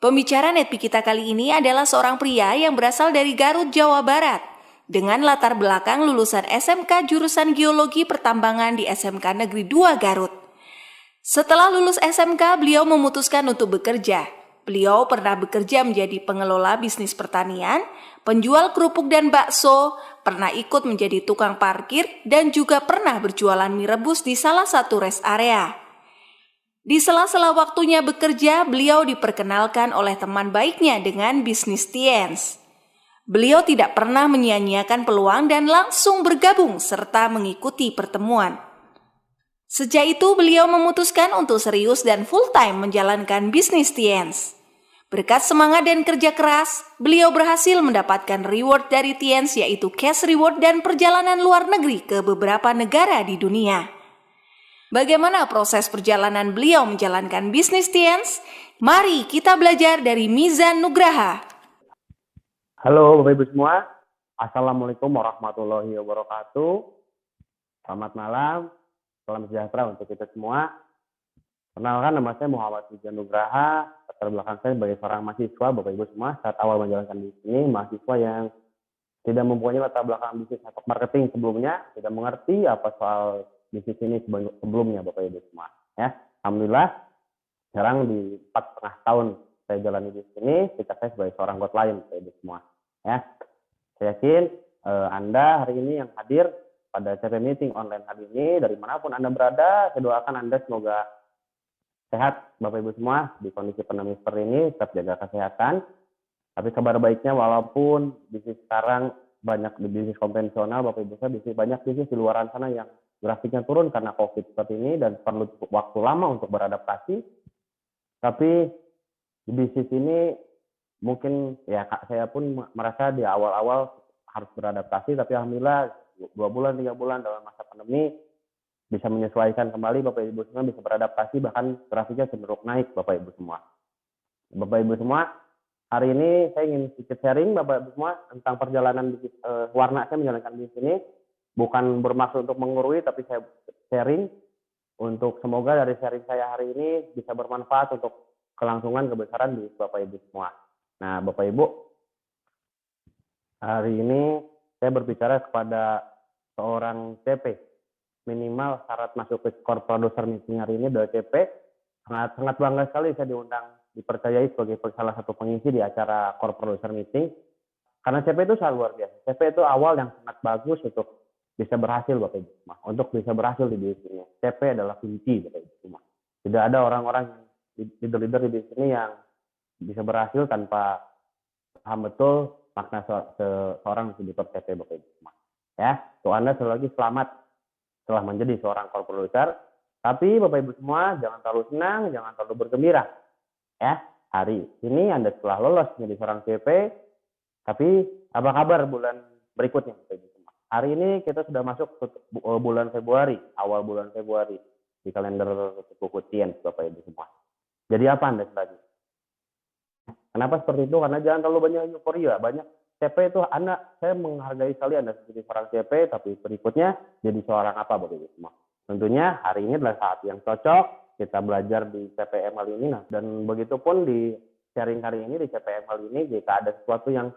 Pembicara Netpi kita kali ini adalah seorang pria yang berasal dari Garut, Jawa Barat. Dengan latar belakang lulusan SMK jurusan Geologi Pertambangan di SMK Negeri 2 Garut. Setelah lulus SMK, beliau memutuskan untuk bekerja. Beliau pernah bekerja menjadi pengelola bisnis pertanian, penjual kerupuk dan bakso, pernah ikut menjadi tukang parkir, dan juga pernah berjualan mie rebus di salah satu rest area. Di sela-sela waktunya bekerja, beliau diperkenalkan oleh teman baiknya dengan bisnis Tiens. Beliau tidak pernah menyia-nyiakan peluang dan langsung bergabung serta mengikuti pertemuan. Sejak itu beliau memutuskan untuk serius dan full-time menjalankan bisnis Tiens. Berkat semangat dan kerja keras, beliau berhasil mendapatkan reward dari Tiens yaitu cash reward dan perjalanan luar negeri ke beberapa negara di dunia. Bagaimana proses perjalanan beliau menjalankan bisnis Tiens? Mari kita belajar dari Mizan Nugraha. Halo Bapak Ibu semua, Assalamualaikum warahmatullahi wabarakatuh. Selamat malam, salam sejahtera untuk kita semua. Perkenalkan, nama saya Muhammad Mizan Nugraha. Latar belakang saya sebagai seorang mahasiswa, Bapak Ibu semua, saat awal menjalankan bisnis ini, mahasiswa yang tidak mempunyai latar belakang bisnis atau marketing sebelumnya, tidak mengerti apa soal bisnis ini sebelumnya, Bapak Ibu semua. Ya, alhamdulillah, sekarang di 4,5 tahun saya jalani bisnis ini, ketika saya sebagai seorang godline, Bapak Ibu semua. Ya, saya yakin Anda hari ini yang hadir pada CP meeting online hari ini, dari manapun Anda berada, saya doakan Anda semoga sehat, Bapak Ibu semua, di kondisi pandemi seperti ini, tetap jaga kesehatan. Tapi kabar baiknya, walaupun bisnis sekarang banyak di bisnis konvensional, Bapak Ibu saya banyak bisnis di luar sana yang grafiknya turun karena COVID seperti ini dan perlu waktu lama untuk beradaptasi. Tapi di bisnis ini mungkin ya saya pun merasa di awal-awal harus beradaptasi, tapi alhamdulillah 2 bulan 3 bulan dalam masa pandemi bisa menyesuaikan kembali, Bapak Ibu semua bisa beradaptasi, bahkan grafiknya cenderung naik, Bapak Ibu semua. Bapak Ibu semua, hari ini saya ingin sedikit sharing Bapak Ibu semua tentang perjalanan bisnis warna saya menjalankan bisnis ini. Bukan bermaksud untuk mengurui, tapi saya sharing untuk semoga dari sharing saya hari ini bisa bermanfaat untuk kelangsungan kebesaran di Bapak Ibu semua. Nah, Bapak Ibu, hari ini saya berbicara kepada seorang CP. Minimal syarat masuk ke core producer meeting hari ini adalah CP. Sangat bangga sekali saya dipercayai sebagai salah satu pengisi di acara core producer meeting. Karena CP itu sangat luar biasa. CP itu awal yang sangat bagus untuk bisa berhasil, Bapak Ibu semua. Untuk bisa berhasil di bisnis ini, CP adalah kunci, Bapak Ibu semua. Tidak ada orang-orang leader di bisnis ini yang bisa berhasil tanpa paham betul makna seorang distributor CP, Bapak Ibu semua. Ya, untuk Anda sekali lagi selamat telah menjadi seorang core producer. Tapi Bapak Ibu semua jangan terlalu senang, jangan terlalu bergembira. Ya, hari ini Anda setelah lolos menjadi seorang CP, tapi apa kabar bulan berikutnya, Bapak Ibu? Hari ini kita sudah masuk ke bulan Februari, awal bulan Februari di kalender buku Tiens, Bapak Ibu semua. Jadi apa Anda selanjutnya? Kenapa seperti itu? Karena jangan terlalu banyak euforia. Banyak CP itu saya menghargai sekali Anda sebagai seorang CP, tapi berikutnya jadi seorang apa, Bapak Ibu semua? Tentunya hari ini adalah saat yang cocok kita belajar di CPM kali ini. Nah, dan begitu pun di sharing kali ini di CPM kali ini, jika ada sesuatu yang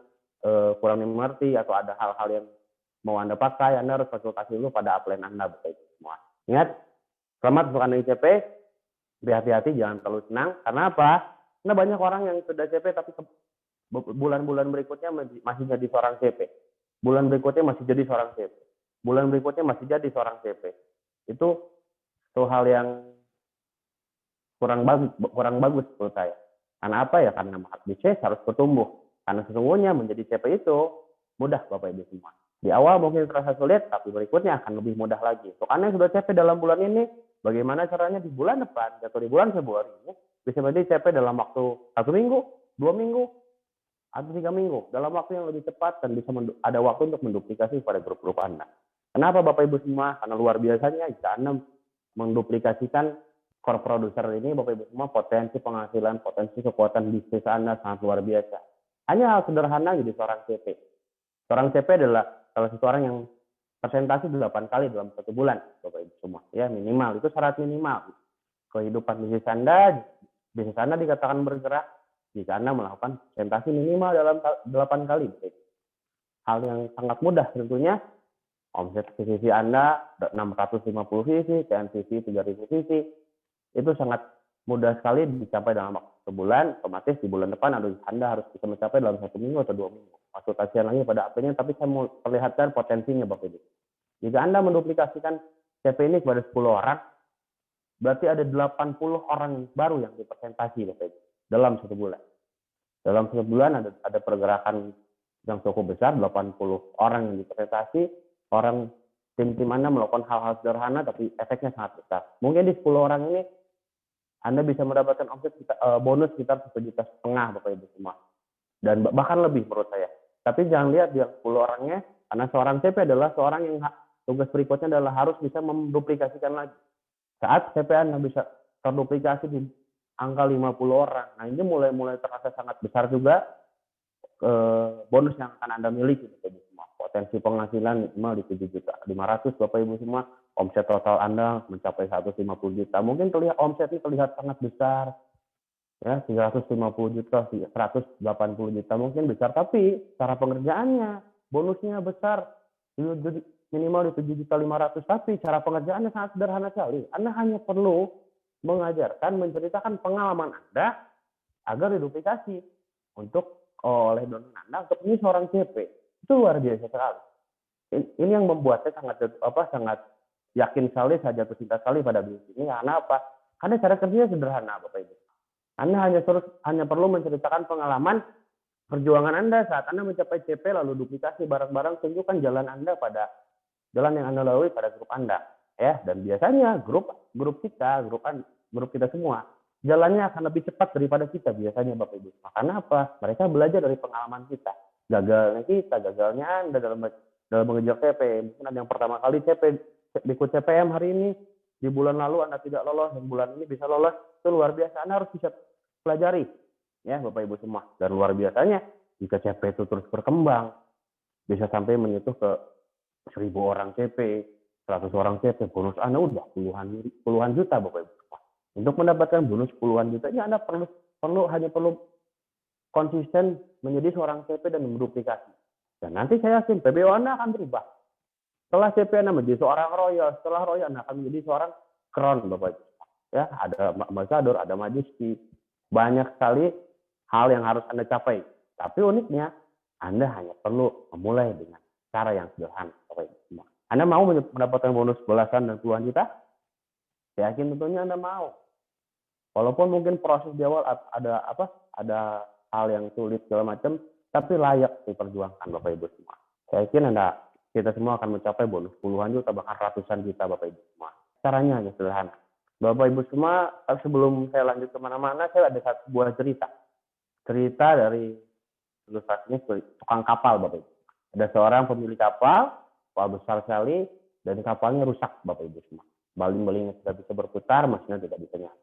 kurang dimengerti atau ada hal-hal yang mau Anda pakai, Anda harus konsultasi dulu pada upline Anda, Bapak Ibu semua. Ingat, selamat untuk Anda CP, hati-hati, jangan terlalu senang. Karena apa? Karena banyak orang yang sudah CP tapi bulan-bulan berikutnya masih jadi seorang CP. Bulan berikutnya masih jadi seorang CP. Bulan berikutnya masih jadi seorang CP. Itu hal yang kurang bagus menurut saya. Karena apa ya? Karena bisnis harus bertumbuh. Karena sesungguhnya menjadi CP itu mudah, Bapak Ibu semua. Di awal mungkin terasa sulit, tapi berikutnya akan lebih mudah lagi. Untuk Anda yang sudah CP dalam bulan ini, bagaimana caranya di bulan depan atau di bulan Februari ini bisa menjadi CP dalam waktu 1 minggu, 2 minggu, atau 3 minggu, dalam waktu yang lebih cepat dan bisa ada waktu untuk menduplikasi pada grup-grup Anda. Kenapa Bapak Ibu semua? Karena luar biasanya jika Anda menduplikasikan core producer ini, Bapak Ibu semua, potensi penghasilan, potensi kekuatan bisnis Anda sangat luar biasa. Hanya hal sederhana jadi seorang CP. Seorang CP adalah salah satu orang yang presentasi 8 kali dalam 1 bulan, Bapak Ibu semua. Ya, minimal. Itu syarat minimal. Kehidupan bisnis Anda dikatakan bergerak, jika Anda melakukan presentasi minimal dalam 8 kali. Hal yang sangat mudah tentunya. Omset CCC Anda 650 cc, CNCC 3000 cc, itu sangat mudah sekali dicapai dalam waktu sebulan. Otomatis di bulan depan Anda harus bisa mencapai dalam 1 minggu atau 2 minggu. Konsultasian lagi pada AP-nya, tapi saya mau perlihatkan potensinya Bapak Ibu. Jika Anda menduplikasikan CP ini kepada 10 orang, berarti ada 80 orang baru yang dipresentasi Bapak Ibu dalam 1 bulan. Dalam 1 bulan ada pergerakan yang cukup besar, 80 orang yang dipresentasi. Orang tim-tim Anda melakukan hal-hal sederhana tapi efeknya sangat besar. Mungkin di 10 orang ini Anda bisa mendapatkan omset bonus sekitar 1,5 juta Bapak Ibu semua. Dan bahkan lebih menurut saya. Tapi jangan lihat dia 10 orangnya, karena seorang CP adalah seorang yang tugas berikutnya adalah harus bisa menduplikasikan lagi. Saat CP Anda bisa terduplikasi di angka 50 orang, nah ini mulai terasa sangat besar juga bonus yang akan Anda miliki Bapak Ibu semua. Potensi penghasilan minimal di 7.500.000 Bapak Ibu semua. Omset total Anda mencapai 150 juta. Mungkin omsetnya terlihat sangat besar. Ya, 350 juta, 180 juta mungkin besar, tapi cara pengerjaannya bonusnya besar. Minimal di 7.500.000, tapi cara pengerjaannya sangat sederhana sekali. Anda hanya perlu mengajarkan, menceritakan pengalaman Anda agar diduplikasi oleh dosen Anda untuk ini seorang CP. Itu luar biasa sekali. Ini yang membuat saya sangat yakin sekali, saya jatuh cinta sekali pada bisnis ini. Karena apa? Karena cara kerjanya sederhana, Bapak Ibu. Anda hanya perlu menceritakan pengalaman perjuangan Anda saat Anda mencapai CP, lalu duplikasi barang-barang, tunjukkan jalan Anda pada jalan yang Anda lalui pada grup Anda, ya. Dan biasanya grup kita semua jalannya akan lebih cepat daripada kita biasanya Bapak Ibu. Karena apa? Mereka belajar dari pengalaman kita. Gagalnya Anda dalam mengejar CP. Mungkin ada yang pertama kali ikut CPM hari ini, di bulan lalu Anda tidak lolos, dan bulan ini bisa lolos. Itu luar biasa. Anda harus bisa pelajari, ya Bapak Ibu semua. Dan luar biasanya, jika CP itu terus berkembang, bisa sampai menyentuh ke 1.000 orang CP, 100 orang CP, bonus Anda udah puluhan juta Bapak Ibu. Untuk mendapatkan bonus puluhan juta, ini Anda hanya perlu konsisten menjadi seorang CP dan menduplikasi. Dan nanti saya yakin PBO Anda akan berubah. Setelah CP Anda menjadi seorang royal, setelah royal Anda akan menjadi seorang crown Bapak Ibu. Ya, ada ambassador, ada majesty, banyak sekali hal yang harus Anda capai. Tapi uniknya, Anda hanya perlu memulai dengan cara yang sederhana Bapak Ibu. Anda mau mendapatkan bonus belasan dan puluhan juta? Saya yakin tentunya Anda mau. Walaupun mungkin proses di awal ada hal yang sulit segala macam, tapi layak diperjuangkan Bapak Ibu semua. Saya yakin kita semua akan mencapai bonus puluhan juta, bahkan ratusan juta Bapak Ibu semua. Caranya hanya sederhana. Bapak Ibu semua, sebelum saya lanjut kemana-mana, saya ada sebuah cerita. Cerita dari ilustrasinya tukang kapal Bapak Ibu. Ada seorang pemilik kapal besar sekali, dan kapalnya rusak Bapak Ibu semua. Baling-balingnya tidak bisa berputar, mesinnya tidak bisa nyala.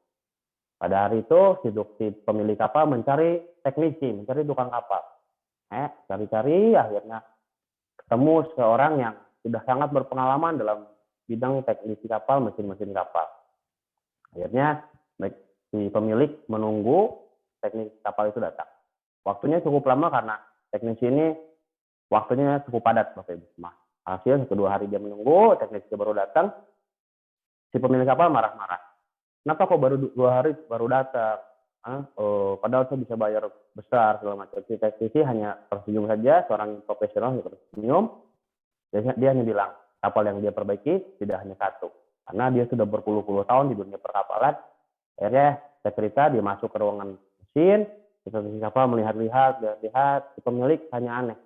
Pada hari itu, si pemilik kapal mencari teknisi, mencari tukang kapal. Cari-cari, akhirnya ketemu seorang yang sudah sangat berpengalaman dalam bidang teknisi kapal, mesin-mesin kapal. Akhirnya, si pemilik menunggu teknisi kapal itu datang. Waktunya cukup lama karena teknisi ini waktunya cukup padat, Bapak Ibu semua. Hasil 1-2 hari dia menunggu, teknisi baru datang. Si pemilik kapal marah-marah. Kenapa kok baru 2 hari baru datang? Padahal saya bisa bayar besar segala macam. Si teknisi hanya tersenyum saja, seorang profesional yang tersenyum. Dia hanya bilang, kapal yang dia perbaiki tidak hanya satu. Karena dia sudah berpuluh-puluh tahun di dunia perkapalan. Akhirnya saya cerita, dia masuk ke ruangan mesin, si teknisi kapal melihat-lihat, si pemilik hanya aneh.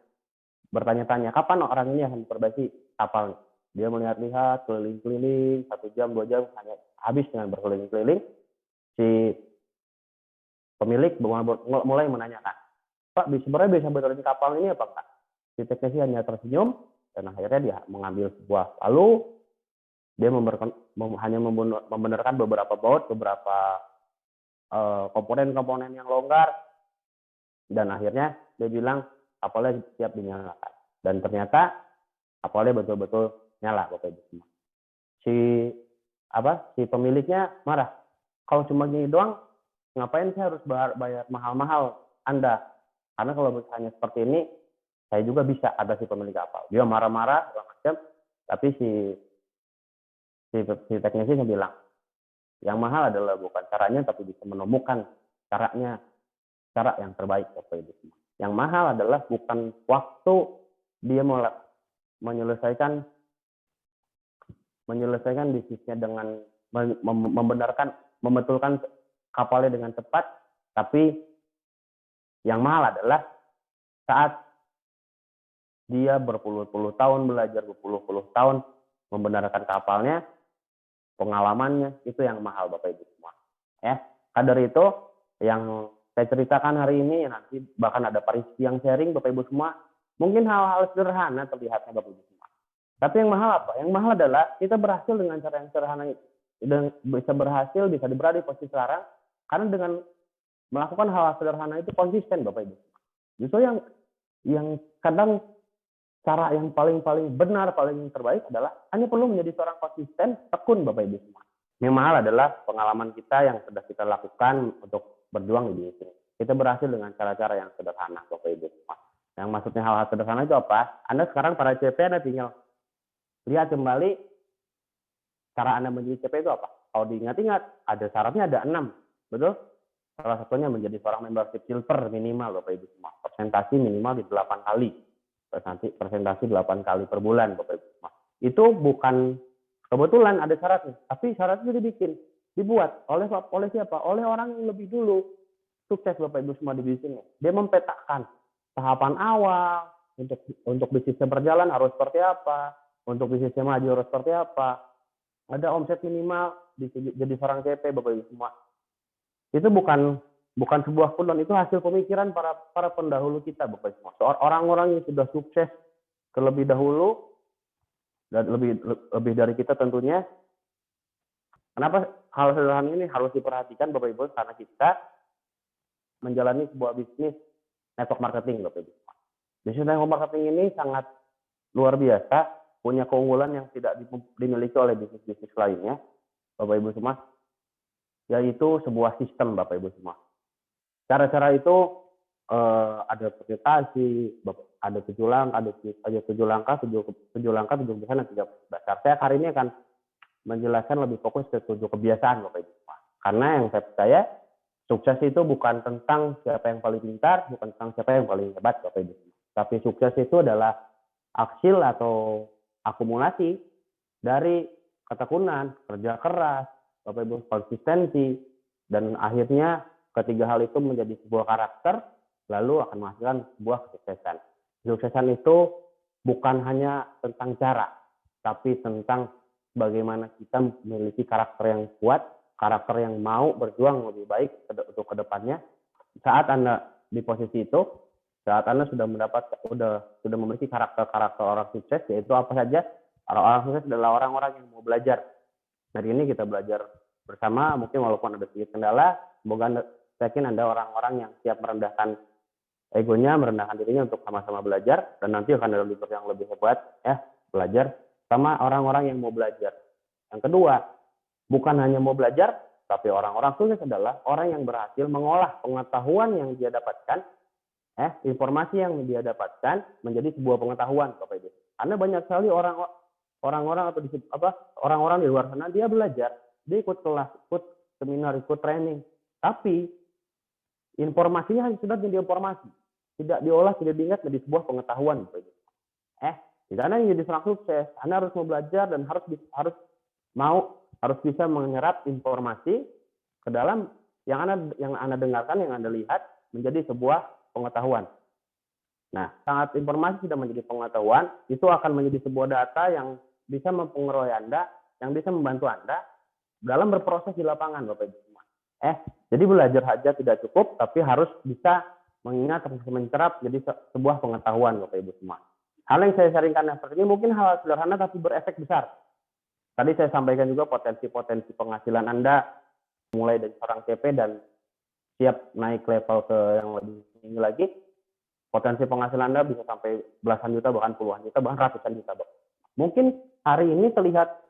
Bertanya-tanya, kapan orang ini akan memperbaiki kapalnya? Dia melihat-lihat, keliling-keliling, 1 jam, 2 jam, hanya habis dengan berkeliling-keliling. Si pemilik mulai menanyakan, Pak, sebenarnya bisa benerin kapal ini apa enggak? Si teknisi hanya tersenyum, dan akhirnya dia mengambil sebuah palu, dia hanya membenarkan beberapa baut, beberapa komponen-komponen yang longgar, dan akhirnya dia bilang kapalnya siap dinyalakan. Dan ternyata kapalnya betul-betul nyala Bapak Ibu semua. Si pemiliknya marah. Kalau cuma gini doang ngapain saya harus bayar mahal-mahal Anda? Karena kalau misalnya seperti ini, saya juga bisa ada si pemilik kapal. Dia marah-marah, segala macam, tapi si teknisnya bilang, yang mahal adalah bukan caranya, tapi bisa menemukan cara yang terbaik. Yang mahal adalah bukan waktu dia menyelesaikan bisnisnya dengan membetulkan kapalnya dengan cepat, tapi yang mahal adalah saat dia berpuluh-puluh tahun belajar, berpuluh-puluh tahun membenarkan kapalnya, pengalamannya, itu yang mahal Bapak Ibu semua. Ya, kadar itu yang saya ceritakan hari ini, nanti bahkan ada Pariski yang sharing Bapak Ibu semua. Mungkin hal-hal sederhana terlihatnya Bapak Ibu semua. Tapi yang mahal apa? Yang mahal adalah kita berhasil dengan cara yang sederhana itu. Dan bisa berhasil, bisa berada di posisi sekarang, karena dengan melakukan hal-hal sederhana itu konsisten Bapak Ibu. Justru yang kadang cara yang paling benar, paling terbaik adalah hanya perlu menjadi seorang konsisten, tekun Bapak Ibu semua. Yang mahal adalah pengalaman kita yang sudah kita lakukan untuk berjuang di bisnis. Kita berhasil dengan cara-cara yang sederhana Bapak Ibu semua. Yang maksudnya hal-hal sederhana itu apa? Anda sekarang para CP, Anda tinggal lihat kembali cara Anda menjadi CP itu apa. Kalau diingat-ingat, ada syaratnya ada 6, betul? Salah satunya menjadi seorang membership silver minimal Bapak Ibu semua. Presentasi minimal di 8 kali. Presentasi 8 kali per bulan Bapak Ibu semua. Itu bukan kebetulan ada syaratnya, tapi syaratnya dibuat oleh siapa? Oleh orang yang lebih dulu sukses Bapak Ibu semua di bisnisnya. Dia mempetakan tahapan awal untuk bisnisnya berjalan harus seperti apa, untuk bisnisnya maju harus seperti apa. Ada omset minimal jadi seorang CP Bapak Ibu semua. Itu bukan sebuah kebetulan, itu hasil pemikiran para pendahulu kita Bapak Ibu semua. Orang-orang yang sudah sukses terlebih dahulu dan lebih dari kita tentunya. Kenapa hal sederhana ini harus diperhatikan Bapak Ibu? Karena kita menjalani sebuah bisnis network marketing Bapak Ibu. Bisnis network marketing ini sangat luar biasa, punya keunggulan yang tidak dimiliki oleh bisnis-bisnis lainnya Bapak Ibu semua, yaitu sebuah sistem Bapak Ibu semua. Cara-cara itu ada presentasi, ada 7 langkah, ada 7 langkah, 7 kebiasaan, dan 3 dasar. Saya hari ini akan menjelaskan lebih fokus ke 7 kebiasaan Bapak Ibu semua. Karena yang saya percaya, sukses itu bukan tentang siapa yang paling pintar, bukan tentang siapa yang paling hebat Bapak Ibu semua. Tapi sukses itu adalah hasil atau akumulasi dari ketekunan, kerja keras, Bapak Ibu, konsistensi, dan akhirnya ketiga hal itu menjadi sebuah karakter, lalu akan menghasilkan sebuah kesuksesan. Kesuksesan itu bukan hanya tentang cara, tapi tentang bagaimana kita memiliki karakter yang kuat, karakter yang mau berjuang lebih baik untuk kedepannya. Saat Anda di posisi itu, saat Anda sudah memiliki karakter orang sukses, yaitu apa saja? Orang sukses adalah orang-orang yang mau belajar. Hari ini kita belajar bersama, mungkin walaupun ada sedikit kendala, semoga yakin Anda orang-orang yang siap merendahkan egonya, merendahkan dirinya untuk sama-sama belajar, dan nanti akan ada leader yang lebih hebat, belajar sama orang-orang yang mau belajar. Yang kedua, bukan hanya mau belajar, tapi orang-orang sukses adalah orang yang berhasil mengolah pengetahuan yang dia dapatkan, informasi yang dia dapatkan menjadi sebuah pengetahuan, Bapak Ibu. Karena banyak sekali orang-orang di luar sana dia belajar, dia ikut kelas, ikut seminar, ikut training, tapi informasinya hanya sudah menjadi informasi, tidak diolah, tidak diingat menjadi sebuah pengetahuan, Bapak Ibu. Di sana yang jadi seorang sukses, Anda harus mau belajar dan harus bisa menyerap informasi ke dalam yang Anda dengarkan, yang Anda lihat menjadi sebuah pengetahuan. Nah, saat informasi sudah menjadi pengetahuan, itu akan menjadi sebuah data yang bisa mempengaruhi Anda, yang bisa membantu Anda dalam berproses di lapangan, Bapak Ibu semua. Jadi belajar saja tidak cukup, tapi harus bisa mengingat, harus mencerap jadi sebuah pengetahuan, Bapak Ibu semua. Hal yang saya sharingkan seperti ini mungkin hal sederhana tapi berefek besar. Tadi saya sampaikan juga potensi-potensi penghasilan Anda mulai dari seorang CP dan siap naik level ke yang lebih tinggi lagi. Potensi penghasilan Anda bisa sampai belasan juta, bahkan puluhan juta, bahkan ratusan juta. Mungkin hari ini terlihat,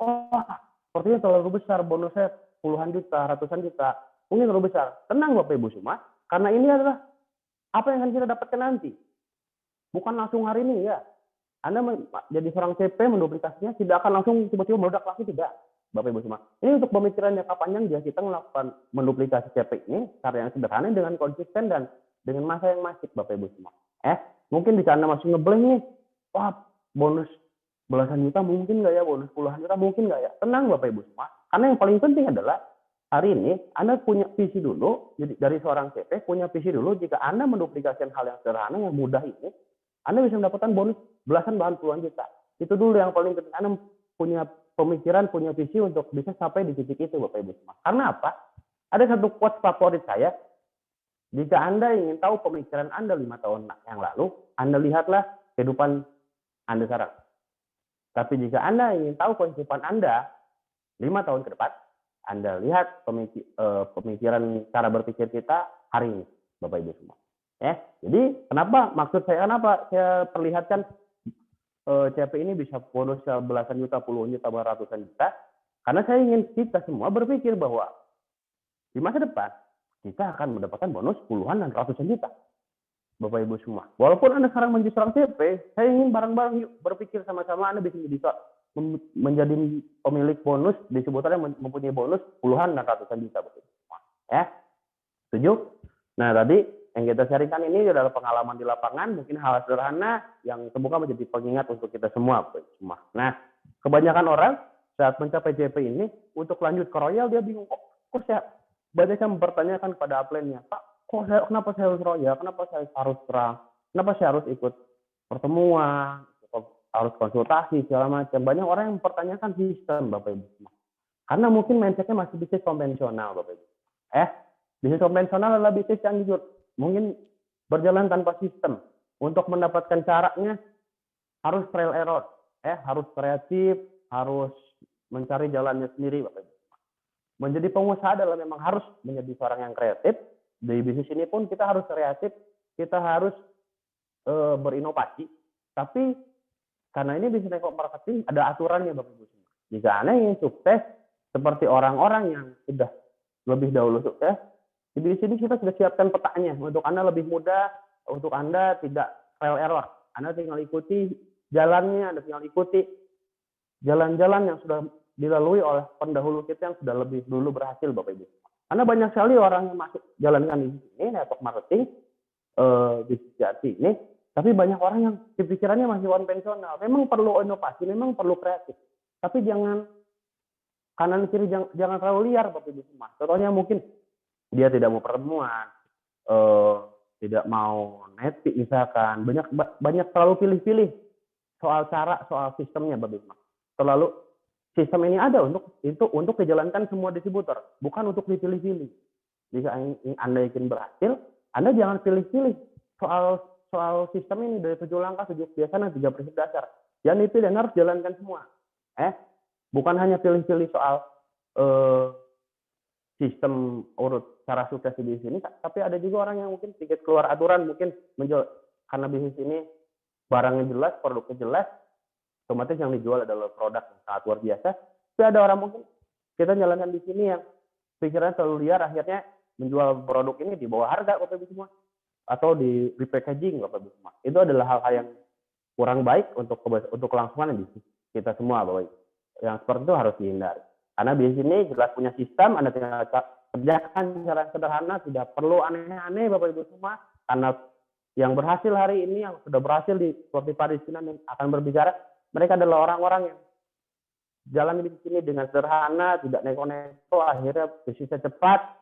sepertinya terlalu besar, bonusnya puluhan juta, ratusan juta. mungkin terlalu besar. Tenang Bapak Ibu semua, karena ini adalah apa yang akan kita dapatkan nanti. Bukan langsung hari ini ya. Anda jadi seorang CP menduplikasinya tidak akan langsung tiba-tiba meledak lagi, tidak. Bapak Ibu semua. Ini untuk pemikiran jangka panjang jika kita melakukan menduplikasi CP ini cara yang sederhana dengan konsisten dan dengan masa yang masif Bapak Ibu semua. Mungkin di sana masih ngeblank nih. Wah, bonus belasan juta mungkin nggak ya, bonus puluhan juta mungkin nggak ya. Tenang Bapak Ibu semua. Karena yang paling penting adalah hari ini Anda punya visi dulu, jadi dari seorang CP punya visi dulu jika Anda menduplikasikan hal yang sederhana yang mudah ini, Anda bisa mendapatkan bonus belasan bahkan puluhan juta. Itu dulu yang paling penting. Anda punya pemikiran, punya visi untuk bisa sampai di titik itu Bapak Ibu semua. Karena apa? Ada satu quote favorit saya. Jika Anda ingin tahu pemikiran Anda 5 tahun yang lalu, Anda lihatlah kehidupan Anda sekarang. Tapi jika Anda ingin tahu kehidupan Anda 5 tahun ke depan, Anda lihat pemikiran cara berpikir kita hari ini, Bapak Ibu semua. Jadi maksud saya kenapa saya perlihatkan CP ini bisa bonus belasan juta, puluhan juta, ratusan juta, karena saya ingin kita semua berpikir bahwa di masa depan kita akan mendapatkan bonus puluhan dan ratusan juta, Bapak Ibu semua. Walaupun Anda sekarang menjadi seorang CP, saya ingin bareng-bareng yuk berpikir sama-sama Anda bisa menjadi pemilik bonus, disebutnya mempunyai bonus puluhan dan ratusan juta, Bapak Ibu semua. Setuju? Nah, tadi yang kita sharingkan ini adalah pengalaman di lapangan, mungkin hal sederhana yang semoga menjadi pengingat untuk kita semua. Nah, kebanyakan orang saat mencapai CP ini, untuk lanjut ke Royal, dia bingung, kok saya banyak yang mempertanyakan kepada upline-nya, Pak, kenapa saya harus Royal, kenapa saya harus terang, kenapa saya harus ikut pertemuan, harus konsultasi, segala macam. Banyak orang yang mempertanyakan sistem, Bapak Ibu semua. Karena mungkin mindset-nya masih bisnis konvensional, Bapak Ibu. Bisnis konvensional adalah bisnis yang jujur. Mungkin berjalan tanpa sistem. Untuk mendapatkan caranya harus trial error. Harus kreatif, harus mencari jalannya sendiri, Bapak Ibu. Menjadi pengusaha adalah memang harus menjadi seorang yang kreatif. Di bisnis ini pun kita harus kreatif, kita harus berinovasi. Tapi karena ini bisnis network marketing ada aturannya, Bapak Ibu. Jika Anda ingin sukses seperti orang-orang yang sudah lebih dahulu sukses, di sini kita sudah siapkan petanya untuk Anda lebih mudah, untuk Anda tidak trial error. Anda tinggal ikuti jalannya, Anda tinggal ikuti jalan-jalan yang sudah dilalui oleh pendahulu kita yang sudah lebih dulu berhasil, Bapak Ibu. Karena banyak sekali orang yang masuk jalankan di sini network marketing di Jati ini, tapi banyak orang yang pikirannya masih konvensional. Memang perlu inovasi, memang perlu kreatif, tapi jangan kanan kiri, jangan terlalu liar, Bapak Ibu semua. Contohnya mungkin dia tidak mau pertemuan, tidak mau network misalkan, banyak terlalu pilih-pilih soal cara, soal sistemnya, Bapak Ibu. Terlalu sistem ini ada untuk dijalankan semua distributor, bukan untuk dipilih-pilih. Jika Anda ingin berhasil, Anda jangan pilih-pilih soal sistem ini dari 7 langkah, 7 kebiasaan, dan 3 prinsip dasar. Jangan dipilih, Anda harus jalankan semua. Bukan hanya pilih-pilih soal sistem urut cara sukses di sini, tapi ada juga orang yang mungkin sedikit keluar aturan, mungkin menjual karena bisnis ini barangnya jelas, produknya jelas, otomatis yang dijual adalah produk yang sangat luar biasa. Tapi ada orang mungkin kita jalankan di sini yang pikirannya terlalu liar, akhirnya menjual produk ini di bawah harga, Bapak Ibu semua, atau di repackaging, Bapak Ibu semua. Itu adalah hal-hal yang kurang baik untuk kelangsungan bisnis kita semua, Bapak Ibu. Yang seperti itu harus dihindari. Karena bisnis ini jelas punya sistem, Anda tinggal kerjakan secara sederhana, tidak perlu aneh-aneh, Bapak Ibu semua. Karena yang berhasil hari ini, yang sudah berhasil seperti Pak Rizky akan berbicara, mereka adalah orang-orang yang jalan di sini dengan sederhana, tidak neko-neko, akhirnya bisnisnya cepat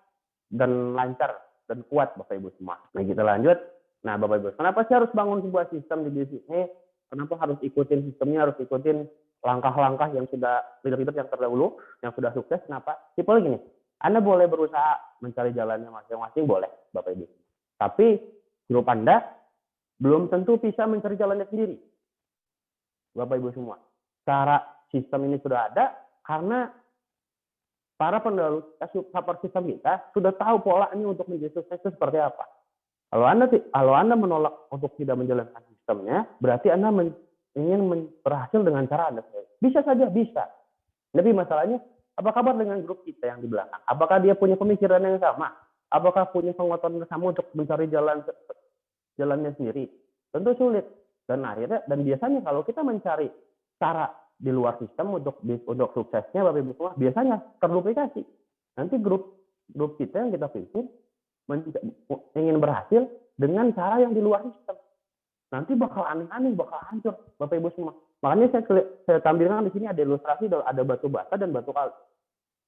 dan lancar dan kuat, Bapak Ibu semua. Nah, kita lanjut. Nah, Bapak Ibu, kenapa sih harus bangun sebuah sistem di bisnis ini? Kenapa harus ikutin sistemnya, harus ikutin langkah-langkah yang sudah leader-leader yang terdahulu, yang sudah sukses? Kenapa? Simpel gini, Anda boleh berusaha mencari jalannya masing-masing, boleh, Bapak Ibu. Tapi grup Anda belum tentu bisa mencari jalannya sendiri, Bapak Ibu semua. Cara sistem ini sudah ada karena para pendahulu support sistem kita sudah tahu polanya untuk menjadi sukses itu seperti apa. Kalau Anda menolak untuk tidak menjalankan sistemnya, berarti Anda ingin berhasil dengan cara Anda. Bisa saja, bisa. Tapi masalahnya Apa kabar dengan grup kita yang di belakang? Apakah dia punya pemikiran yang sama? Apakah punya pengototan yang sama untuk mencari jalannya sendiri? Tentu sulit. Dan biasanya kalau kita mencari cara di luar sistem untuk suksesnya Bapak Ibu semua, biasanya terduplikasi. Nanti grup kita yang kita pimpin ingin berhasil dengan cara yang di luar sistem. Nanti bakal aneh-aneh, bakal hancur Bapak Ibu semua. Makanya saya tampilkan di sini ada ilustrasi, ada batu bata dan batu kali.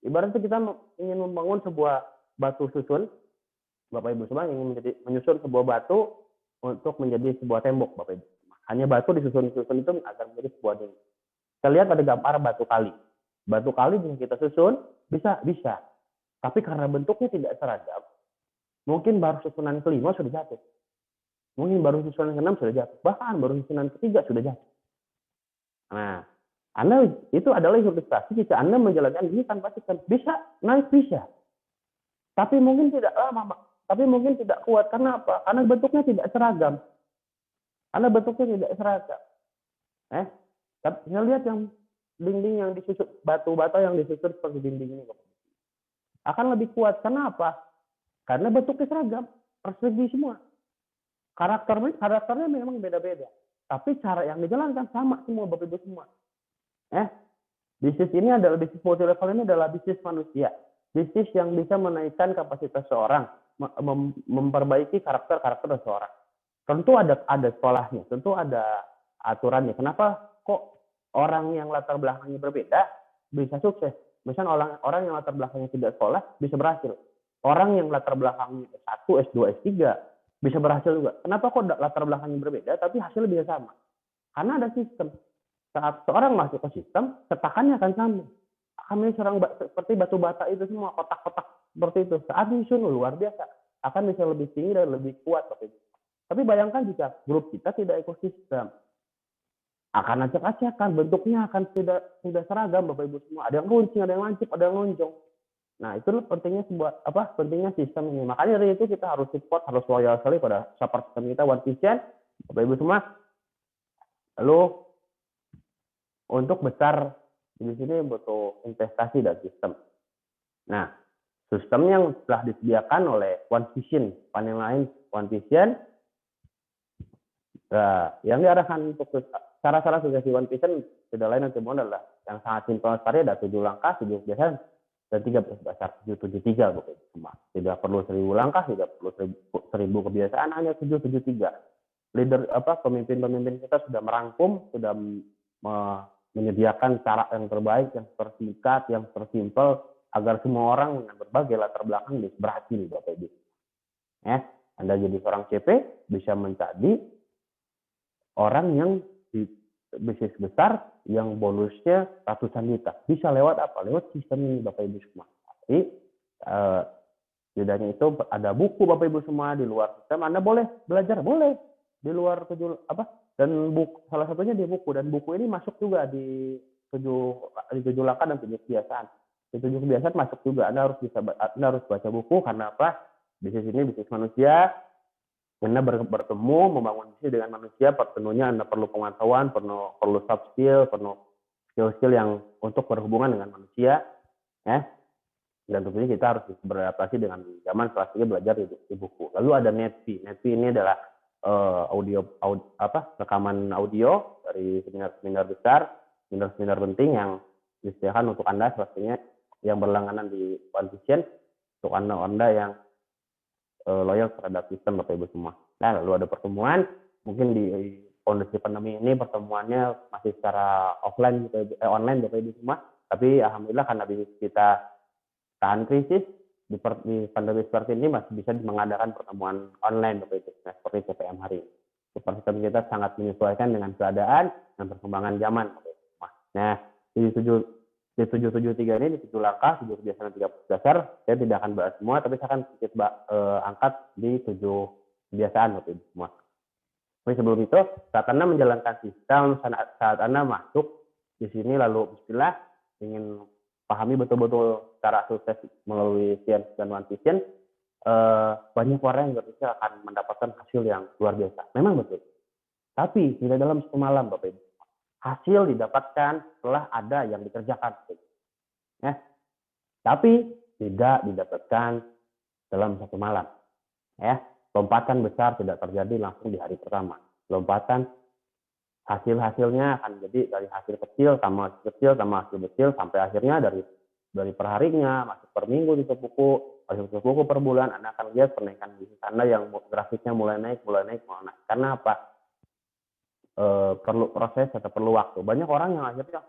Ibaratnya kita ingin membangun sebuah batu susun, Bapak Ibu semua ingin menyusun sebuah batu untuk menjadi sebuah tembok, Bapak Ibu. Hanya batu disusun-susun itu agar menjadi sebuah dinding. Kita lihat pada gambar batu kali. Batu kali bisa kita susun, bisa. Tapi karena bentuknya tidak seragam, mungkin baru susunan kelima sudah jatuh. Mungkin baru susunan ke-6 sudah jatuh. Bahkan baru susunan ke-3 sudah jatuh. Nah, itu adalah ilustrasi jika Anda menjalankan ini tanpa sistem. Bisa, naik bisa. Tapi mungkin tidak lama, tapi mungkin tidak kuat. Karena apa? Karena bentuknya tidak seragam. Saya lihat yang dinding yang disusun, batu bata yang disusun seperti dinding ini. Akan lebih kuat. Karena apa? Karena bentuknya seragam. Persegi semua. Karakternya memang beda-beda. Tapi cara yang dijalankan sama semua Bapak Ibu semua. Bisnis ini adalah bisnis multi level, ini adalah bisnis manusia. Bisnis yang bisa menaikkan kapasitas seorang, memperbaiki karakter seseorang. Tentu ada sekolahnya, tentu ada aturannya. Kenapa kok orang yang latar belakangnya berbeda bisa sukses? Misalnya orang yang latar belakangnya tidak sekolah bisa berhasil. Orang yang latar belakangnya S1, S2, S3 bisa berhasil juga. Kenapa kok latar belakangnya berbeda tapi hasilnya bisa sama? Karena ada sistem. Saat seorang masuk ke sistem, cetakannya akan sama. Kami seperti batu bata itu semua, kotak-kotak seperti itu. Saat disusun luar biasa, akan bisa lebih tinggi dan lebih kuat. Tapi bayangkan jika grup kita tidak ekosistem, akan acak-acakan, bentuknya akan tidak seragam Bapak Ibu semua. Ada yang runcing, ada yang lancip, ada yang lonjong. Nah, itu pentingnya pentingnya sistem ini. Makanya dari itu kita harus support, harus loyal sekali pada support sistem kita One Vision, Bapak Ibu semua. Lalu untuk besar di sini butuh investasi dan sistem. Nah, sistem yang telah disediakan oleh One Vision, panel lain One Vision, yang diarahkan untuk cara-cara sukses One Vision tidak lain dan tidak adalah yang sangat simpel sekali, ada 7 langkah, 7 kebiasaan, dan 13 dasar 773 Bapak Ibu semua. Tidak perlu 1000 langkah, tidak perlu 1000 kebiasaan, hanya 773. Pemimpin-pemimpin kita sudah merangkum, sudah menyediakan cara yang terbaik, yang tersingkat, yang tersimpel, agar semua orang dengan berbagai latar belakang bisa berhasil Bapak Ibu. Anda jadi seorang CP bisa menjadi orang yang di bisnis besar yang bonusnya ratusan juta. Bisa lewat apa? Lewat sistem ini Bapak Ibu semua. Jadi setidaknya itu ada buku Bapak Ibu semua di luar sistem. Anda boleh belajar, boleh di luar dan salah satunya di buku, dan buku ini masuk juga di 7 langkah dan 7 kebiasaan. Di 7 kebiasaan masuk juga. Anda harus baca buku. Karena apa? Bisnis ini bisnis manusia. Anda bertemu, membangun bisnis dengan manusia, tentunya Anda perlu pengetahuan, perlu soft skill, perlu skill-skill yang untuk berhubungan dengan manusia, Dan tentunya kita harus beradaptasi dengan zaman selanjutnya belajar di buku. Lalu ada Netpi. Netpi ini adalah rekaman audio dari seminar-seminar besar, seminar-seminar penting yang disediakan untuk Anda selanjutnya yang berlangganan di One Vision, untuk Anda yang loyal terhadap sistem Bapak Ibu semua. Nah, lalu ada pertemuan, mungkin di kondisi pandemi ini pertemuannya masih secara online Bapak Ibu semua, tapi alhamdulillah karena bisnis kita tahan krisis, di pandemi seperti ini masih bisa mengadakan pertemuan online Bapak Ibu, seperti CPM hari ini. Super sistem kita sangat menyesuaikan dengan keadaan dan perkembangan zaman Bapak Ibu semua. Nah, di 773 ini, di 7 langkah, 7 kebiasaan 3 dasar, saya tidak akan bahas semua, tapi saya akan sedikit angkat di 7 kebiasaan Bapak Ibu semua. Tapi sebelum itu, saat Anda menjalankan sistem, saat Anda masuk di sini, lalu bismillah, ingin pahami betul-betul cara sukses melalui Science dan One Vision, banyak orang yang berpikir akan mendapatkan hasil yang luar biasa. Memang betul. Tapi tidak dalam satu malam Bapak Ibu. Hasil didapatkan setelah ada yang dikerjakan. Tapi tidak didapatkan dalam satu malam. Ya, lompatan besar tidak terjadi langsung di hari pertama. Lompatan hasil-hasilnya akan jadi dari hasil kecil sama hasil kecil sama hasil kecil sampai akhirnya dari perharinya masuk per minggu di buku, masuk ke buku per bulan, Anda akan lihat kenaikan bisnis Anda yang grafiknya mulai naik. Karena apa? Perlu proses atau perlu waktu. Banyak orang yang akhirnya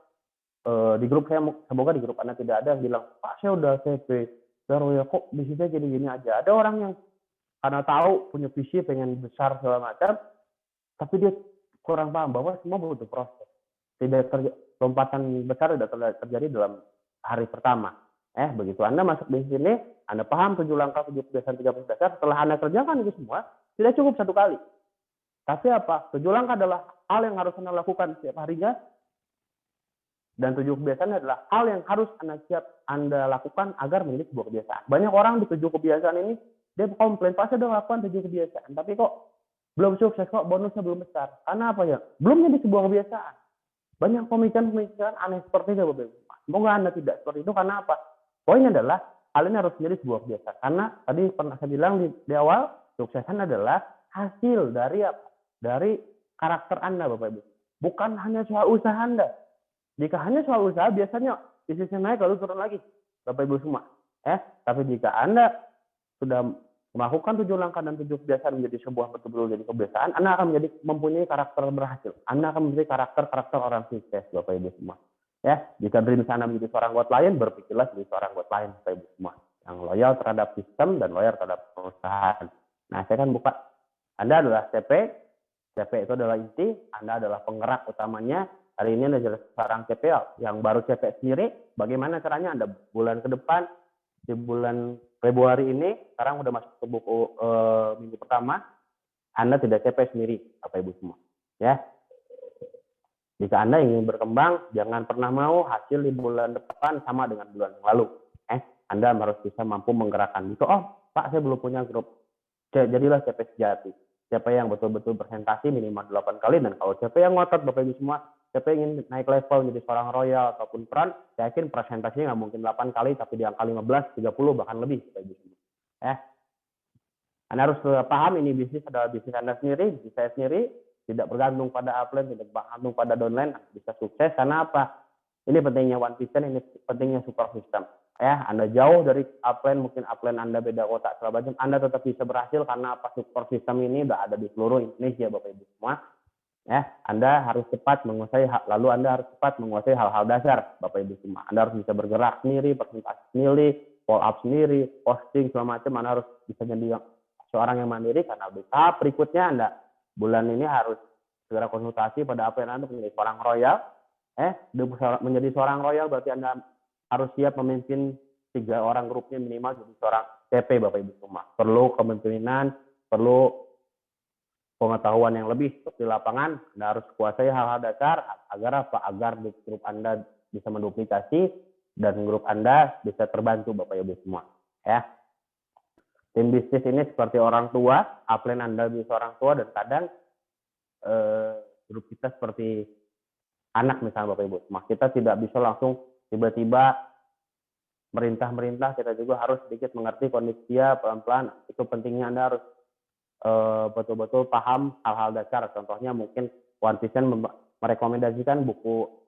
di grup saya, semoga di grup Anda tidak ada yang bilang, Pak saya udah CP, ya kok bisnisnya gini-gini aja. Ada orang yang karena tahu punya visi pengen besar segala macam, tapi dia kurang paham bahwa semua butuh proses. Lompatan besar tidak terjadi dalam hari pertama. Begitu Anda masuk di sini, Anda paham 7 langkah, 7 kebiasaan, 30 dasar, setelah Anda kerjakan itu semua, tidak cukup satu kali. Tapi apa? 7 langkah adalah hal yang harus Anda lakukan setiap harinya, dan 7 kebiasaan adalah hal yang harus Anda lakukan agar menjadi sebuah kebiasaan. Banyak orang di 7 kebiasaan ini, dia komplain, Pak saya udah lakukan 7 kebiasaan, tapi kok belum sukses, kok bonusnya belum besar. Karena apa ya? Belum jadi sebuah kebiasaan. Banyak pemikiran aneh seperti itu, Bapak Ibu. Semoga Anda tidak seperti itu. Karena apa? Poinnya adalah hal ini harus menjadi sebuah kebiasaan. Karena tadi pernah saya bilang di awal, suksesan adalah hasil dari apa? Dari karakter Anda, Bapak Ibu. Bukan hanya soal usaha Anda. Jika hanya soal usaha, biasanya bisnisnya naik lalu turun lagi, Bapak Ibu semua. Tapi jika Anda sudah melakukan 7 langkah dan 7 kebiasaan menjadi sebuah betul-betul jadi kebiasaan, Anda akan mempunyai karakter berhasil. Anda akan menjadi karakter orang sukses, Bapak Ibu semua. Jika dream Anda menjadi seorang buat lain, berpikirlah menjadi seorang buat lain, Bapak Ibu semua, yang loyal terhadap sistem dan loyal terhadap perusahaan. Nah, saya kan buka. Anda adalah CP itu adalah inti, Anda adalah penggerak utamanya. Hari ini Anda adalah seorang CP yang baru CP sendiri. Bagaimana caranya Anda bulan ke depan, di bulan Februari ini, sekarang udah masuk ke buku minggu pertama, Anda tidak CP sendiri, Bapak Ibu semua. Jika Anda ingin berkembang, jangan pernah mau hasil di bulan depan sama dengan bulan yang lalu. Anda harus bisa mampu menggerakkan itu. Pak saya belum punya grup. Jadilah CP sejati. CP yang betul-betul presentasi minimal 8 kali, dan kalau CP yang ngotot, Bapak Ibu semua, CP ingin naik level menjadi seorang royal ataupun peran, saya yakin presentasinya nggak mungkin 8 kali, tapi di angka 15, 30, bahkan lebih. Anda harus paham ini bisnis adalah bisnis Anda sendiri, bisnis saya sendiri, tidak bergantung pada upline, tidak bergantung pada downline, bisa sukses. Karena apa? Ini pentingnya One Vision, ini pentingnya support system. Anda jauh dari upline, mungkin upline Anda beda kota, segala macam, Anda tetap bisa berhasil karena apa? Support system ini sudah ada di seluruh Indonesia, Bapak Ibu semua. Anda harus cepat menguasai, lalu Anda harus cepat menguasai hal-hal dasar, Bapak Ibu semua. Anda harus bisa bergerak sendiri, presentasi sendiri, follow up sendiri, posting segala macam. Anda harus bisa jadi seorang yang mandiri, karena tahap berikutnya Anda bulan ini harus segera konsultasi pada apa yang Anda menjadi seorang royal. Menjadi seorang royal berarti Anda harus siap memimpin 3 orang grupnya minimal jadi seorang CP, Bapak Ibu semua. Perlu kepemimpinan, perlu pengetahuan yang lebih di lapangan. Anda harus kuasai hal-hal dasar agar apa? Agar grup Anda bisa menduplikasi dan grup Anda bisa terbantu, Bapak Ibu semua. Tim bisnis ini seperti orang tua, upline Anda bisa orang tua, dan kadang grup kita seperti anak misalnya, Bapak Ibu. Kita tidak bisa langsung tiba-tiba merintah, kita juga harus sedikit mengerti kondisi dia pelan-pelan. Itu pentingnya Anda harus betul-betul paham hal-hal dasar. Contohnya mungkin One Vision merekomendasikan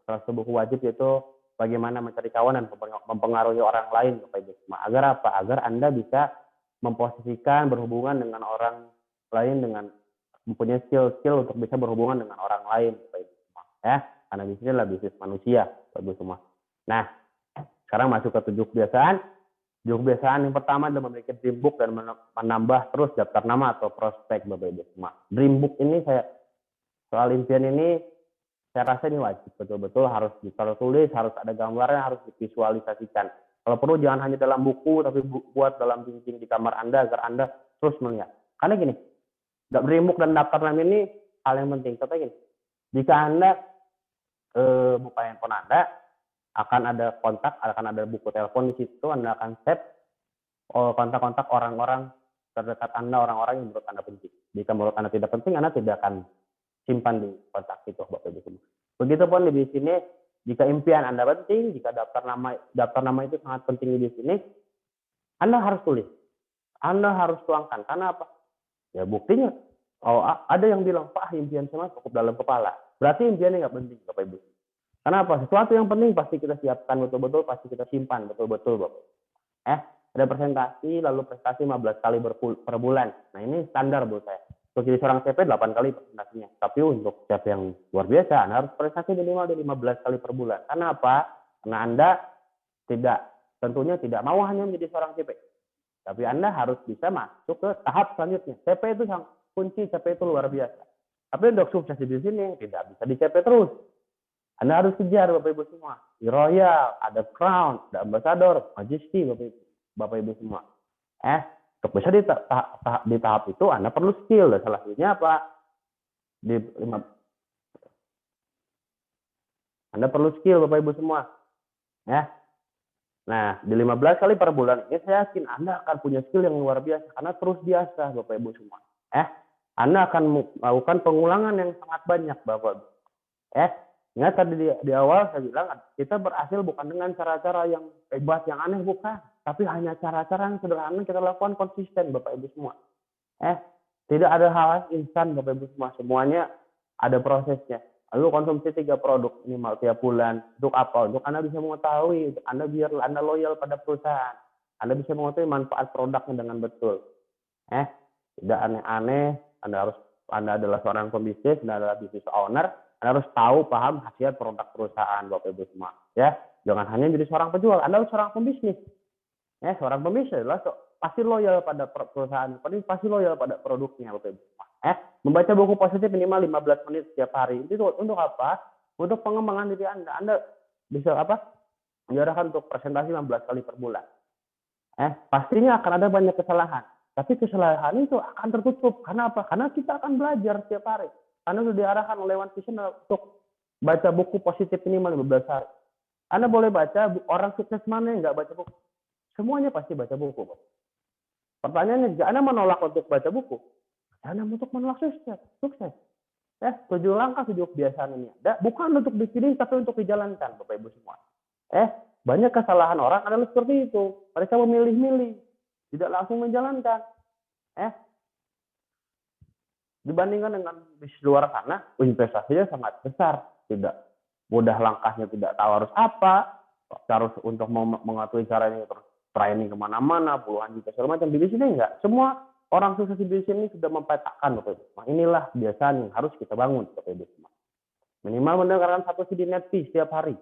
salah satu buku wajib, yaitu bagaimana mencari kawan dan mempengaruhi orang lain, Bapak Ibu. Agar apa? Agar Anda bisa memposisikan berhubungan dengan orang lain, dengan mempunyai skill untuk bisa berhubungan dengan orang lain, Bapak Ibu semua. Karena bisnis adalah bisnis manusia, Bapak Ibu semua. Nah, sekarang masuk ke 7 kebiasaan. 7 kebiasaan yang pertama adalah memiliki dream book dan menambah terus daftar nama atau prospek, Bapak Ibu semua. Dream book ini soal impian ini saya rasa ini wajib, betul-betul harus ditulis, harus ada gambarnya, harus divisualisasikan. Kalau perlu jangan hanya dalam buku, tapi buat dalam dinding di kamar Anda agar Anda terus melihat. Karena gini, dream book dan daftar nama ini hal yang penting. Contohnya gini, jika Anda buka handphone Anda, akan ada kontak, akan ada buku telepon di situ. Anda akan save kontak-kontak orang-orang terdekat Anda, orang-orang yang menurut Anda penting. Jika menurut Anda tidak penting, Anda tidak akan simpan di kontak itu, Bapak Ibu. Begitupun di sini Jika impian Anda penting, jika daftar nama itu sangat penting di sini, Anda harus tulis. Anda harus tuangkan. Karena apa? Ya buktinya, ada yang bilang, Pak, impian saya cukup dalam kepala. Berarti impiannya nggak penting, Bapak Ibu. Kenapa? Sesuatu yang penting pasti kita siapkan betul-betul, pasti kita simpan betul-betul, Bapak. Ada presentasi, lalu prestasi 15 kali per bulan. Nah ini standar buat saya. Untuk jadi seorang CP 8 kali presentasinya. Tapi untuk CP yang luar biasa, Anda harus prestasi minimal di 15 kali per bulan. Karena apa? Karena Anda tentunya tidak mau hanya menjadi seorang CP. Tapi Anda harus bisa masuk ke tahap selanjutnya. CP itu kunci, CP itu luar biasa. Tapi untuk sukses di sini tidak bisa di CP terus. Anda harus kejar Bapak Ibu semua. Di Royal, ada Crown, ada Ambassador, Majesty Bapak Ibu semua. Untuk bisa di tahap itu Anda perlu skill. Dan salah satunya apa? Anda perlu skill Bapak Ibu semua. Nah, di 15 kali per bulan ini saya yakin Anda akan punya skill yang luar biasa. Karena terus biasa Bapak Ibu semua. Anda akan melakukan pengulangan yang sangat banyak Bapak Ibu. Ingat tadi di awal saya bilang kita berhasil bukan dengan cara-cara yang hebat, yang aneh, bukan. Tapi hanya cara-cara yang sederhana kita lakukan konsisten Bapak Ibu semua. Tidak ada hal instan Bapak Ibu semua. Semuanya ada prosesnya. Lalu konsumsi 3 produk minimal tiap bulan. Untuk apa? Untuk Anda bisa mengetahui, biar Anda loyal pada perusahaan. Anda bisa mengetahui manfaat produknya dengan betul. Tidak aneh-aneh. Anda adalah seorang pembisnis, Anda adalah business owner. Anda harus tahu, paham khasiat produk perusahaan Bapak Ibu semua. Jangan hanya jadi seorang penjual, Anda harus seorang pembisnis. Seorang pembisnis adalah pasti loyal pada perusahaan, pasti loyal pada produknya Bapak Ibu semua. Membaca buku positif minimal 15 menit setiap hari. Itu untuk apa? Untuk pengembangan diri Anda. Anda bisa menjarahkan untuk presentasi 15 kali per bulan. Pastinya akan ada banyak kesalahan. Tapi kesalahan itu akan tertutup. Karena apa? Karena kita akan belajar setiap hari. Anda sudah diarahkan oleh One Vision untuk baca buku positif minimal 15 hari. Anda boleh baca, orang sukses mana yang nggak baca buku? Semuanya pasti baca buku. Pertanyaannya, jika Anda menolak untuk baca buku, Anda untuk menolak sukses. 7 langkah 7 kebiasaan ini ada, bukan untuk dikirim, tapi untuk dijalankan, Bapak Ibu semua. Banyak kesalahan orang adalah seperti itu. Mereka memilih-milih, tidak langsung menjalankan. Dibandingkan dengan bisnis luar sana, investasinya sangat besar. Tidak mudah langkahnya, tidak tahu harus apa. Harus untuk mengetahui caranya, terus training kemana-mana, puluhan juta segala macam. Di sini enggak. Semua orang sukses di bisnis ini sudah mempetakan. Nah, inilah kebiasaan yang harus kita bangun. Minimal mendengarkan 1 CD Netflix setiap hari.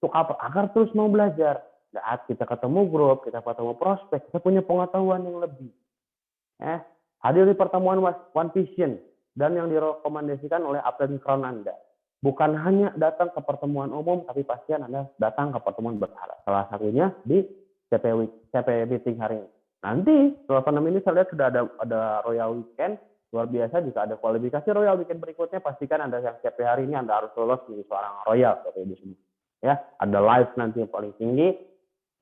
Untuk apa? Agar terus mau belajar. Saat kita ketemu grup, kita ketemu prospek, kita punya pengetahuan yang lebih. Hadir di pertemuan One Vision dan yang direkomendasikan oleh upline Crown Anda. Bukan hanya datang ke pertemuan umum, tapi pastikan Anda datang ke pertemuan berhala. Salah satunya di CP Meeting hari ini. Nanti setelah pandemi ini saya lihat sudah ada Royal Weekend. Luar biasa, jika ada kualifikasi Royal Weekend berikutnya, pastikan Anda yang CP hari ini Anda harus lolos menjadi seorang Royal. Ada live nanti yang paling tinggi,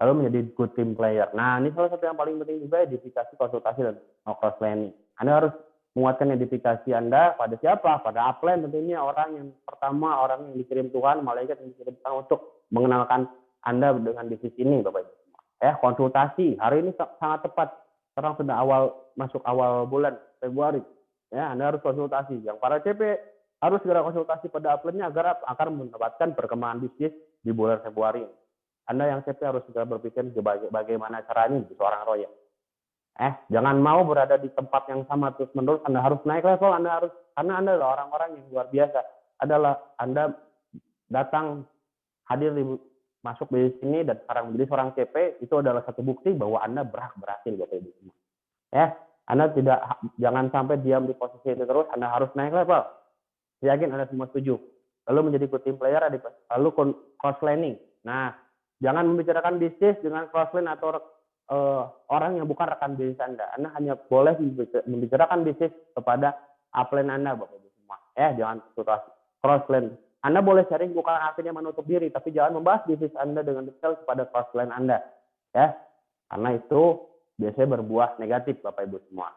lalu menjadi good team player. Nah, ini salah satu yang paling penting juga, edifikasi, konsultasi, dan cross planning. Anda harus menguatkan edifikasi Anda pada siapa? Pada upline tentunya, orang yang pertama, orang yang dikirim Tuhan, malaikat yang dikirim Tuhan untuk mengenalkan Anda dengan bisnis ini, Bapak Ibu. Konsultasi, hari ini sangat tepat. Sekarang sudah masuk awal bulan Februari. Anda harus konsultasi. Yang para CP harus segera konsultasi pada upline-nya agar akan mendapatkan perkembangan bisnis di bulan Februari. Anda yang CP harus segera berpikir bagaimana caranya menjadi seorang Royal. Jangan mau berada di tempat yang sama terus-menerus. Anda harus naik level. Karena Anda adalah orang-orang yang luar biasa. Anda datang hadir masuk di sini dan sekarang menjadi seorang CP, itu adalah satu bukti bahwa Anda berhasil, Bapak Ibu semua. Anda jangan sampai diam di posisi itu terus. Anda harus naik level. Saya yakin Anda semua setuju. Lalu menjadi good team player, lalu cross planning. Nah, jangan membicarakan bisnis dengan cross line atau orang yang bukan rekan bisnis Anda. Anda hanya boleh membicarakan bisnis kepada upline Anda, Bapak Ibu semua. Jangan cross line. Anda boleh sharing, bukan artinya menutup diri, tapi jangan membahas bisnis Anda dengan detail kepada cross line Anda. Karena itu biasanya berbuah negatif, Bapak Ibu semua.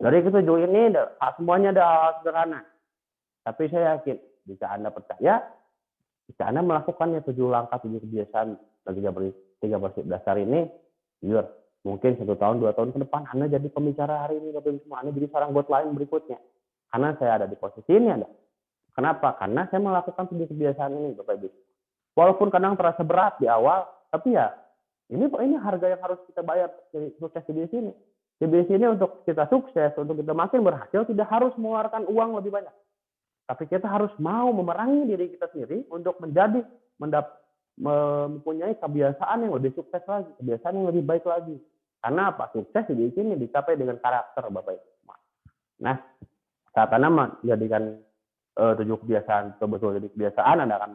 Dari ketujuh ini semuanya ada hal sederhana. Tapi saya yakin jika Anda percaya, jika Anda melakukannya 7 langkah, 7 kebiasaan bagi 3 prinsip dasar ini, jujur, mungkin 1 tahun, 2 tahun ke depan Anda jadi pembicara hari ini, Bapak Ibu semua. Anda jadi seorang bot lain berikutnya. Karena saya ada di posisi ini Anda. Kenapa? Karena saya melakukan 7 kebiasaan ini, Bapak Ibu. Walaupun kadang terasa berat di awal, tapi ya ini harga yang harus kita bayar sukses di sini. Di sini untuk kita sukses, untuk kita makin berhasil, tidak harus mengeluarkan uang lebih banyak. Tapi kita harus mau memerangi diri kita sendiri untuk mempunyai kebiasaan yang lebih sukses lagi, kebiasaan yang lebih baik lagi. Karena apa? Sukses di sini dicapai dengan karakter, Bapak Ibu. Nah, saat Anda menjadikan 7 kebiasaan betul jadi kebiasaan, Anda akan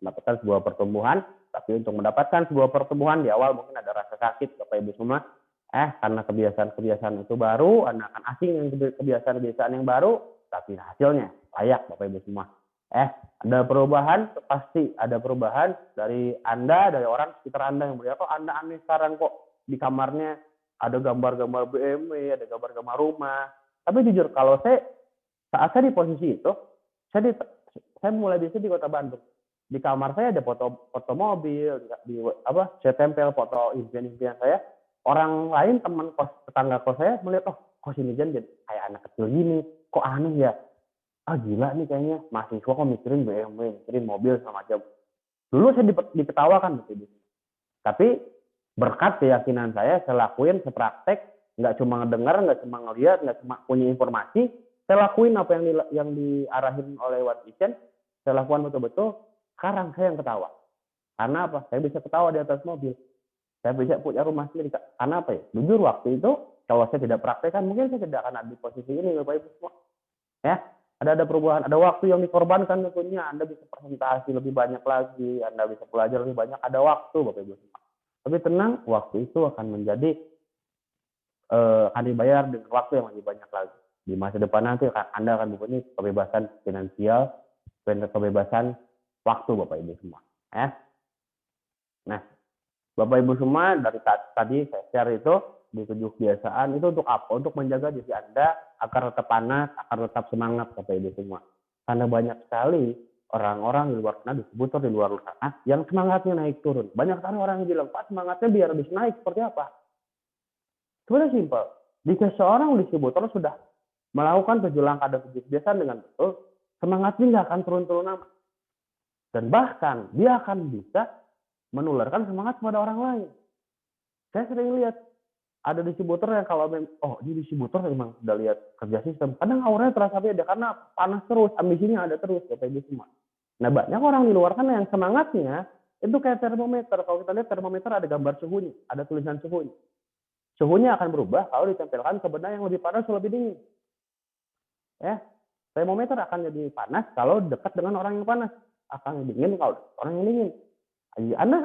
mendapatkan sebuah pertumbuhan. Tapi untuk mendapatkan sebuah pertumbuhan di awal mungkin ada rasa sakit, Bapak Ibu semua. Karena kebiasaan-kebiasaan itu baru, Anda akan asing dengan kebiasaan-kebiasaan yang baru, tapi hasilnya layak, Bapak Ibu semua. Ada perubahan, pasti ada perubahan dari Anda, dari orang sekitar Anda yang melihat, kok Anda aneh sekarang, kok di kamarnya ada gambar-gambar BMW, ada gambar-gambar rumah. Tapi jujur, kalau saat saya di posisi itu, saya mulai bisnis di Kota Bandung. Di kamar saya ada foto mobil, saya tempel foto impian-impian saya. Orang lain, teman kos, tetangga kos saya melihat, kok si Mijan jadi kayak anak kecil gini, kok aneh ya. Gila nih kayaknya, mahasiswa kok mikirin BMW, mikirin mobil sama macam. Dulu saya diketawakan gitu. Tapi berkat keyakinan saya lakuin, saya praktek, nggak cuma ngedengar, nggak cuma ngelihat, nggak cuma punya informasi, saya lakuin apa yang diarahin oleh Wan Ichen, saya lakukan betul-betul. Sekarang saya yang ketawa. Karena apa? Saya bisa ketawa di atas mobil. Saya bisa punya rumah sendiri. Karena apa ya? Jujur waktu itu, kalau saya tidak praktekkan, mungkin saya tidak akan ada di posisi ini, Bapak Ibu semua. Ya, ada perubahan, ada waktu yang dikorbankan tentunya. Anda bisa presentasi lebih banyak lagi, Anda bisa belajar lebih banyak, ada waktu, Bapak Ibu semua. Tapi tenang, waktu itu akan menjadi akan dibayar dengan waktu yang lebih banyak lagi. Di masa depan nanti Anda akan mempunyai kebebasan finansial, kebebasan waktu, Bapak Ibu semua. Nah, Bapak Ibu semua, dari tadi saya share itu di 7 kebiasaan itu untuk apa? Untuk menjaga diri Anda agar tetap panas, agar tetap semangat, Bapak Ibu semua. Karena banyak sekali orang-orang di luar sana, distributor di luar sana yang semangatnya naik turun. Banyak sekali orang yang bilang, Pak, semangatnya biar bisa naik seperti apa? Sebenarnya simpel. Jika seorang distributor sudah melakukan 7 langkah dan 7 kebiasaan dengan betul, semangatnya nggak akan turun-turun amat. Dan bahkan dia akan bisa menularkan semangat kepada orang lain. Saya sering lihat ada distributor yang kalau ini distributor memang sudah lihat kerja sistem. Kadang auranya terasa beda karena panas terus, ambisinya ada terus, Bapak Ibu semua. Nah, banyak orang di luar sana yang semangatnya itu kayak termometer. Kalau kita lihat termometer ada gambar suhunya, ada tulisan suhunya. Suhunya akan berubah kalau ditempelkan ke benda yang lebih panas atau lebih dingin. Termometer akan jadi panas kalau dekat dengan orang yang panas. Akan dingin kalau orang yang dingin. Anda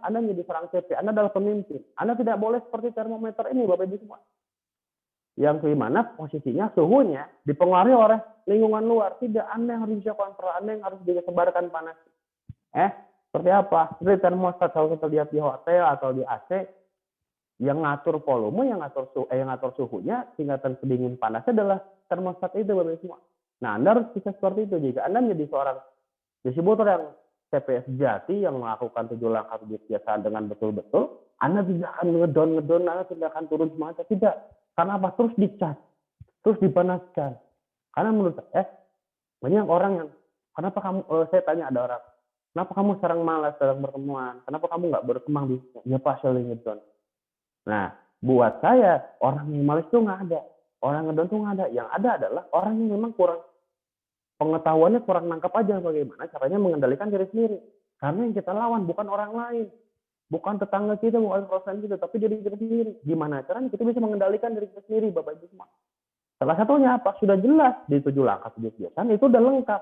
menjadi seorang CP, Anda adalah pemimpin. Anda tidak boleh seperti termometer ini, Bapak Ibu semua. Yang dimana posisinya, suhunya dipengaruhi oleh lingkungan luar. Tidak, Anda yang harus bisa kontrol, Anda yang harus bisa sebarkan panas. Seperti apa? Seperti termostat kalau kita lihat di hotel atau di AC, yang ngatur volume, yang ngatur suhunya, tingkatan sedingin panasnya adalah termostat itu, Bapak Ibu semua. Nah, Anda harus bisa seperti itu. Jika Anda menjadi seorang distributor yang CPS sejati yang melakukan 7 langkah kebiasaan dengan betul-betul, Anda tidak akan ngedon, Anda tidak akan turun semangat, tidak. Karena apa? Terus dicas, terus dipanaskan. Karena menurut saya, banyak orang yang, kenapa kamu, saya tanya ada orang, kenapa kamu sekarang malas dalam pertemuan? Kenapa kamu nggak berkembang bisnisnya? Ya Pak, saya ngedon. Nah, buat saya, orang yang malas itu nggak ada. Orang ngedon itu nggak ada. Yang ada adalah orang yang memang pengetahuannya kurang nangkap aja bagaimana caranya mengendalikan diri sendiri. Karena yang kita lawan bukan orang lain, bukan tetangga kita, bukan perusahaan kita, tapi diri kita sendiri. Gimana caranya kita bisa mengendalikan diri kita sendiri, Bapak Ibu semua? Salah satunya apa? Sudah jelas di 7 langkah kebiasaan itu udah lengkap.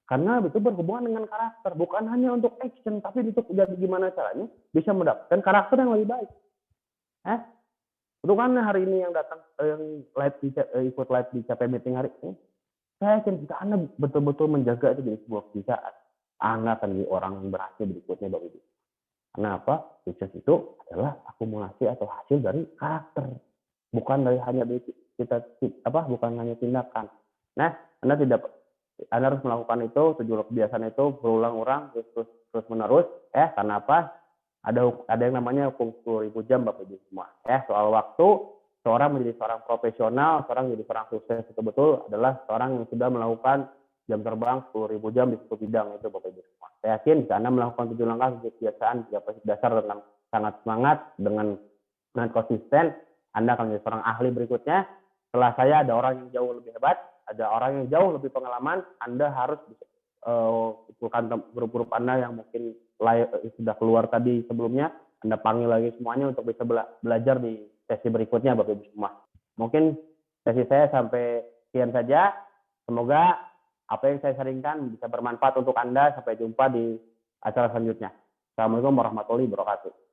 Karena itu berhubungan dengan karakter, bukan hanya untuk action, tapi untuk jadi gimana caranya bisa mendapatkan karakter yang lebih baik. Untuk hari ini yang datang, yang ikut live di CP Meeting hari ini, saya yakin jika Anda betul-betul menjaga itu jadi sebuah kebiasaan, Anda akan jadi orang yang berhasil berikutnya, Bapak Ibu. Kenapa? Sukses itu adalah akumulasi atau hasil dari karakter, bukan dari hanya dari bukan hanya tindakan. Nah, Anda tidak Anda harus melakukan itu, 7 kebiasaan itu berulang-ulang terus menerus. Karena apa? Ada yang namanya hukum 10.000 jam Bapak Ibu semua. Soal waktu, seorang menjadi seorang profesional, seorang menjadi seorang sukses itu betul adalah seorang yang sudah melakukan jam terbang 10.000 jam di satu bidang itu Bapak Ibu semua. Saya yakin jika Anda melakukan 7 langkah kebiasaan 3 prinsip dasar dengan sangat semangat, dengan konsisten, Anda akan menjadi seorang ahli berikutnya. Setelah saya ada orang yang jauh lebih hebat, ada orang yang jauh lebih pengalaman, Anda harus kumpulkan grup-grup Anda yang mungkin sudah keluar tadi sebelumnya, Anda panggil lagi semuanya untuk bisa belajar di sesi berikutnya Bapak Ibu semua. Mungkin sesi saya sampai sekian saja. Semoga apa yang saya sharingkan bisa bermanfaat untuk Anda. Sampai jumpa di acara selanjutnya. Assalamualaikum warahmatullahi wabarakatuh.